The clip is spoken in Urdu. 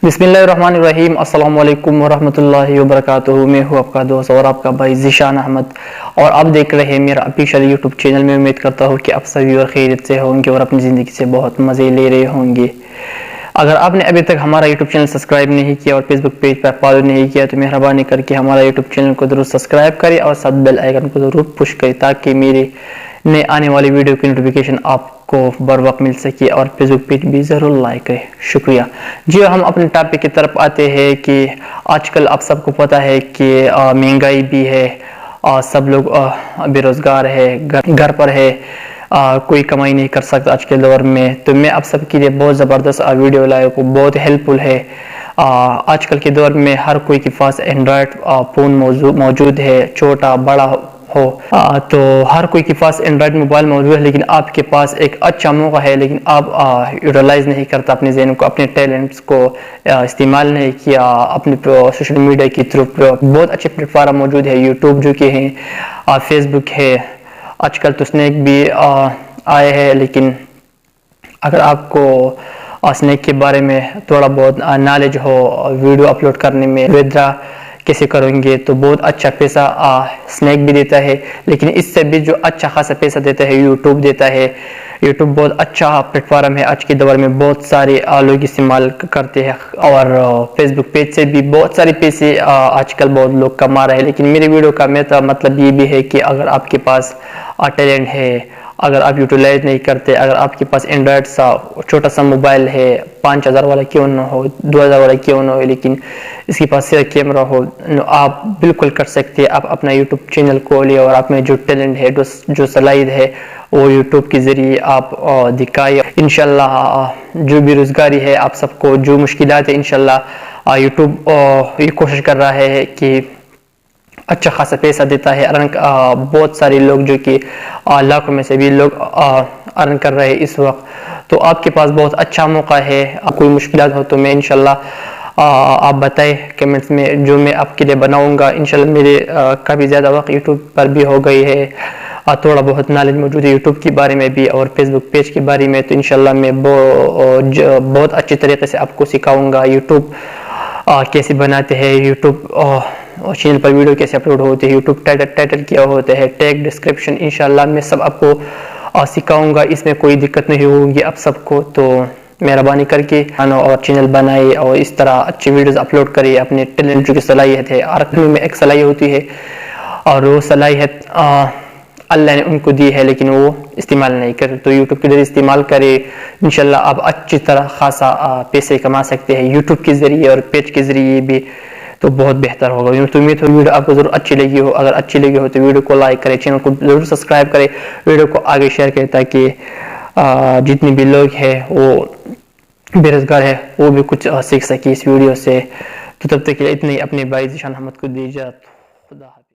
بسم اللہ الرحمن الرحیم۔ السلام علیکم ورحمۃ اللہ وبرکاتہ۔ میں ہوں آپ کا دوست اور آپ کا بھائی ذیشان احمد، اور آپ دیکھ رہے ہیں میرا آفیشیل یوٹیوب چینل۔ میں امید کرتا ہوں کہ آپ سبھی اور خیریت سے ہوں گے اور اپنی زندگی سے بہت مزے لے رہے ہوں گے۔ اگر آپ نے ابھی تک ہمارا یوٹیوب چینل سبسکرائب نہیں کیا اور فیس بک پیج پر فالو نہیں کیا تو مہربانی کر کے ہمارا یوٹیوب چینل کو ضرور سبسکرائب کریں اور ساتھ بیل آئیکن کو ضرور پش کریں تاکہ میرے نئے آنے والی ویڈیو کی نوٹیفیکیشن آپ کو بر وقت مل سکے، اور فیس بک پیج بھی ضرور لائک کریں۔ شکریہ جی۔ ہم اپنے ٹاپک کی طرف آتے ہیں کہ آج کل آپ سب کو پتہ ہے کہ مہنگائی بھی ہے، سب لوگ بے روزگار ہے، گھر پر ہے، کوئی کمائی نہیں کر سکتا آج کے دور میں۔ تو میں آپ سب کے لیے بہت زبردست ویڈیو لایا ہوں، بہت ہیلپ فل ہے۔ آج کل کے دور میں ہر کوئی کے پاس اینڈرائڈ فون موجود ہے، چھوٹا بڑا ہو، تو ہر کوئی کے پاس اینڈرائڈ موبائل موجود ہے، لیکن آپ کے پاس ایک اچھا موقع ہے لیکن آپ یوٹیلائز نہیں کرتا اپنے ذہن کو، اپنے ٹیلنٹس کو استعمال نہیں کیا۔ اپنے سوشل میڈیا کی تھرو بہت اچھے پلیٹ فارم موجود ہے، یوٹیوب جو کہ ہیں، فیس بک ہے، آج کل تو اسنیک بھی آئے ہیں۔ لیکن اگر آپ کو اسنیک کے بارے میں تھوڑا بہت نالج ہو، ویڈیو اپلوڈ کرنے میں ودرا کیسے کریں گے، تو بہت اچھا پیسہ اسنیک بھی دیتا ہے، لیکن اس سے بھی جو اچھا خاصا پیسہ دیتا ہے یوٹیوب دیتا ہے۔ یوٹیوب بہت اچھا پلیٹ فارم ہے، آج کے دور میں بہت سارے لوگ استعمال کرتے ہیں، اور فیس بک پیج سے بھی بہت سارے پیسے آج کل بہت لوگ کما رہے ہیں۔ لیکن میرے ویڈیو کا مطلب یہ بھی ہے کہ اگر آپ کے پاس ٹیلنٹ ہے، اگر آپ یوٹیلائز نہیں کرتے، اگر آپ کے پاس اینڈرائڈ سا چھوٹا سا موبائل ہے، 5000 والا کیوں نہ ہو، 2000 والا کیوں نہ ہو، لیکن اس کے پاس صرف کیمرہ ہو، آپ بالکل کر سکتے ہیں۔ آپ اپنا یوٹیوب چینل کھولیں اور آپ میں جو ٹیلنٹ ہے، جو صلاحیت ہے، وہ یوٹیوب کے ذریعے آپ دکھائیں۔ انشاءاللہ جو بے روزگاری ہے آپ سب کو، جو مشکلات ہیں، انشاءاللہ یوٹیوب یہ کوشش کر رہا ہے کہ اچھا خاصا پیسہ دیتا ہے۔ بہت سارے لوگ جو کہ لاکھوں میں سے بھی لوگ ارن کر رہے ہیں اس وقت، تو آپ کے پاس بہت اچھا موقع ہے۔ آپ کوئی مشکلات ہو تو میں انشاءاللہ آپ بتائیں کمنٹس میں، جو میں آپ کے لیے بناؤں گا۔ انشاءاللہ میرے کافی زیادہ وقت یوٹیوب پر بھی ہو گئی ہے، تھوڑا بہت نالج موجود ہے یوٹیوب کے بارے میں بھی اور فیس بک پیج کے بارے میں، تو انشاءاللہ میں بہت اچھے طریقے سے آپ کو سکھاؤں گا یوٹیوب کیسے بناتے ہیں، یوٹیوب چینل پر ویڈیو کیسے اپلوڈ ہوتے ہیں، یوٹیوب ٹائٹل کیا ہوتے ہیں، ٹیگ ڈسکرپشن، انشاءاللہ میں سب آپ کو سکھاؤں گا۔ اس میں کوئی دقت نہیں ہوگی آپ سب کو، تو مہربانی کر کے اور چینل بنائے اور اس طرح اچھی ویڈیوز اپلوڈ کرے۔ اپنے ٹیلنٹ جو کہ صلاحیت ہے، ہر آدمی میں ایک صلاحیت ہوتی ہے، اور وہ صلاحیت اللہ نے ان کو دی ہے لیکن وہ استعمال نہیں کرتے، تو یوٹیوب کے ذریعے استعمال کرے۔ انشاءاللہ آپ اچھی طرح خاصا پیسے کما سکتے ہیں یوٹیوب کے ذریعے اور پیج کے ذریعے بھی، تو بہت بہتر ہوگا۔ تو امید ہے ویڈیو آپ کو ضرور اچھی لگی ہو، اگر اچھی لگی ہو تو ویڈیو کو لائک کریں، چینل کو ضرور سبسکرائب کریں، ویڈیو کو آگے شیئر کریں تاکہ جتنے بھی لوگ ہیں وہ بے روزگار ہے وہ بھی کچھ سیکھ سکے اس ویڈیو سے۔ تو تب تک کے لیے اتنے ہی، اپنے بھائی ذیشان احمد کو دیجیے، خدا حافظ۔